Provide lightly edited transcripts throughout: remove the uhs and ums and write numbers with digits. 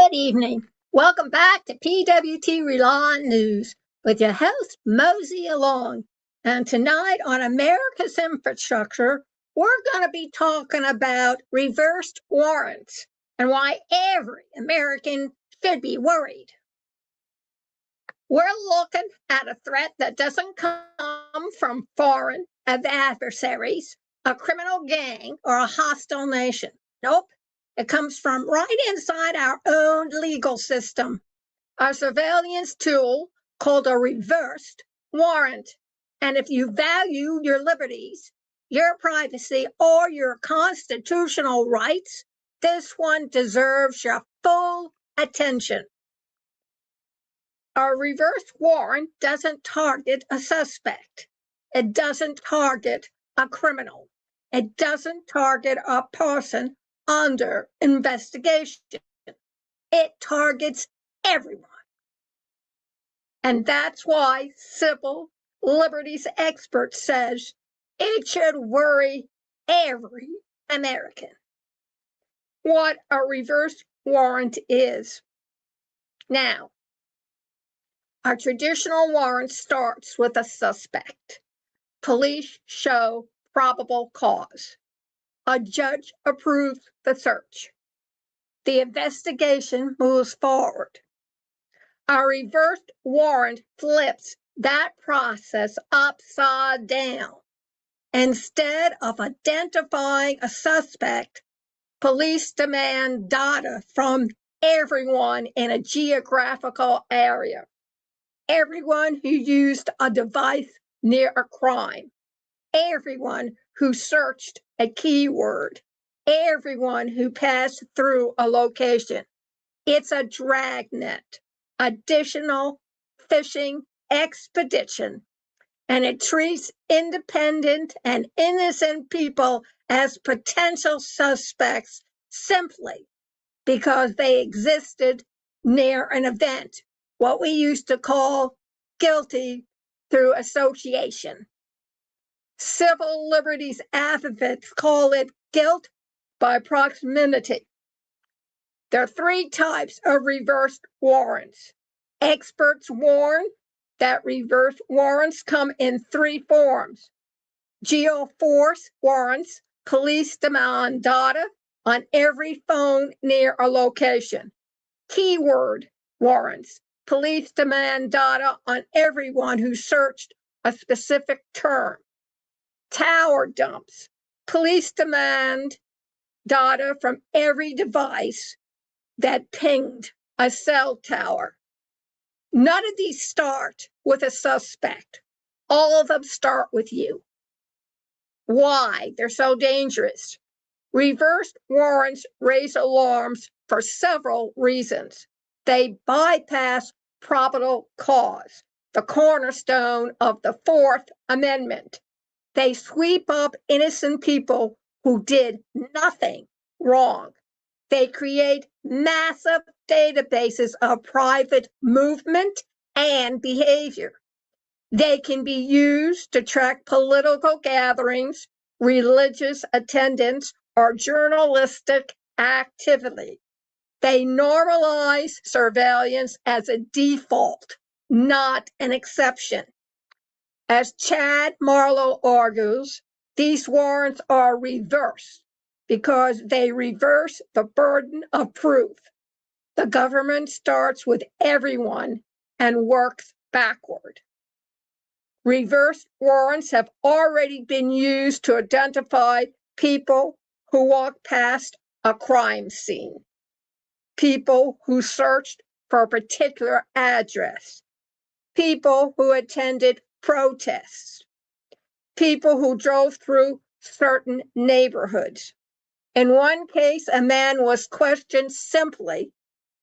Good evening. Welcome back to PWT Reliant News with your host, Mosey Along. And tonight on America's Infrastructure, we're going to be talking about reversed warrants and why every American should be worried. We're looking at a threat that doesn't come from foreign adversaries, a criminal gang, or a hostile nation. Nope. It comes from right inside our own legal system, a surveillance tool called a reversed warrant. And if you value your liberties, your privacy, or your constitutional rights, this one deserves your full attention. A reverse warrant doesn't target a suspect. It doesn't target a criminal. It doesn't target a person under investigation. It targets everyone. And that's why civil liberties expert says it should worry every American. What a reverse warrant is. Now, our traditional warrant starts with a suspect. Police show probable cause. A judge approves the search. The investigation moves forward. A reverse warrant flips that process upside down. Instead of identifying a suspect, police demand data from everyone in a geographical area. Everyone who used a device near a crime. Everyone who searched a keyword. Everyone who passed through a location. It's a dragnet, additional fishing expedition, and it treats independent and innocent people as potential suspects simply because they existed near an event, what we used to call guilty through association. Civil liberties advocates call it guilt by proximity. There are three types of reverse warrants. Experts warn that reverse warrants come in three forms. Geoforce warrants, police demand data on every phone near a location. Keyword warrants, police demand data on everyone who searched a specific term. Tower dumps, police demand data from every device that pinged a cell tower. None of these start with a suspect. All of them start with you. Why? They're so dangerous. Reverse warrants raise alarms for several reasons. They bypass probable cause, the cornerstone of the Fourth Amendment. They sweep up innocent people who did nothing wrong. They create massive databases of private movement and behavior. They can be used to track political gatherings, religious attendance, or journalistic activity. They normalize surveillance as a default, not an exception. As Chad Marlowe argues, these warrants are reversed because they reverse the burden of proof. The government starts with everyone and works backward. Reverse warrants have already been used to identify people who walked past a crime scene, people who searched for a particular address, people who attended protests, people who drove through certain neighborhoods. In one case, a man was questioned simply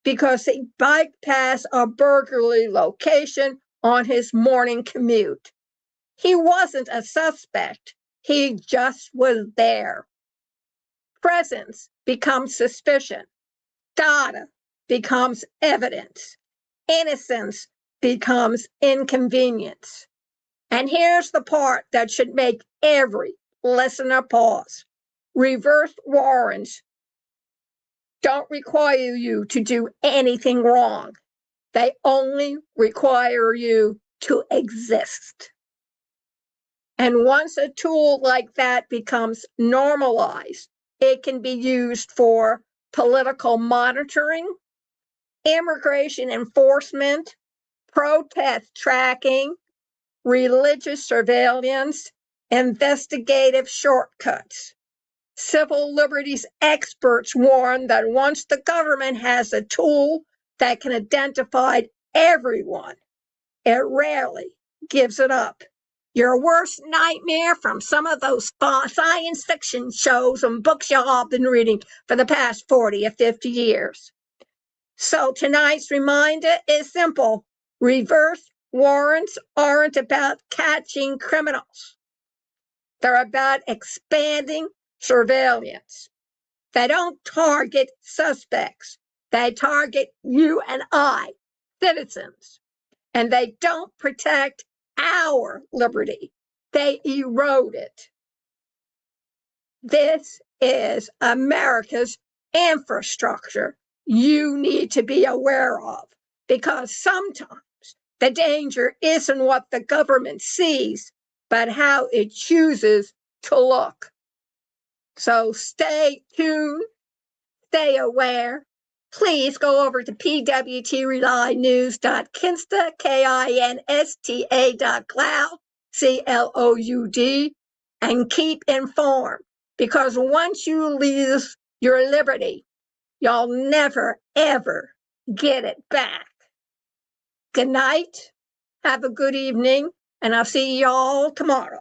because he biked past a burglary location on his morning commute. He wasn't a suspect. He just was there. Presence becomes suspicion. Data becomes evidence. Innocence becomes inconvenience. And here's the part that should make every listener pause. Reverse warrants don't require you to do anything wrong. They only require you to exist. And once a tool like that becomes normalized, it can be used for political monitoring, immigration enforcement, protest tracking, religious surveillance, investigative shortcuts. Civil liberties experts warn that once the government has a tool that can identify everyone, it rarely gives it up. Your worst nightmare from some of those science fiction shows and books y'all have been reading for the past 40 or 50 years. So tonight's reminder is simple. Reverse warrants aren't about catching criminals. They're about expanding surveillance. They don't target suspects. They target you and I, citizens. And they don't protect our liberty. They erode it. This is America's infrastructure you need to be aware of, because sometimes the danger isn't what the government sees, but how it chooses to look. So stay tuned, stay aware. Please go over to pwtrelynews.kinsta, KINSTA.cloud, CLOUD, and keep informed. Because once you lose your liberty, you'll never, ever get it back. Good night, have a good evening, and I'll see y'all tomorrow.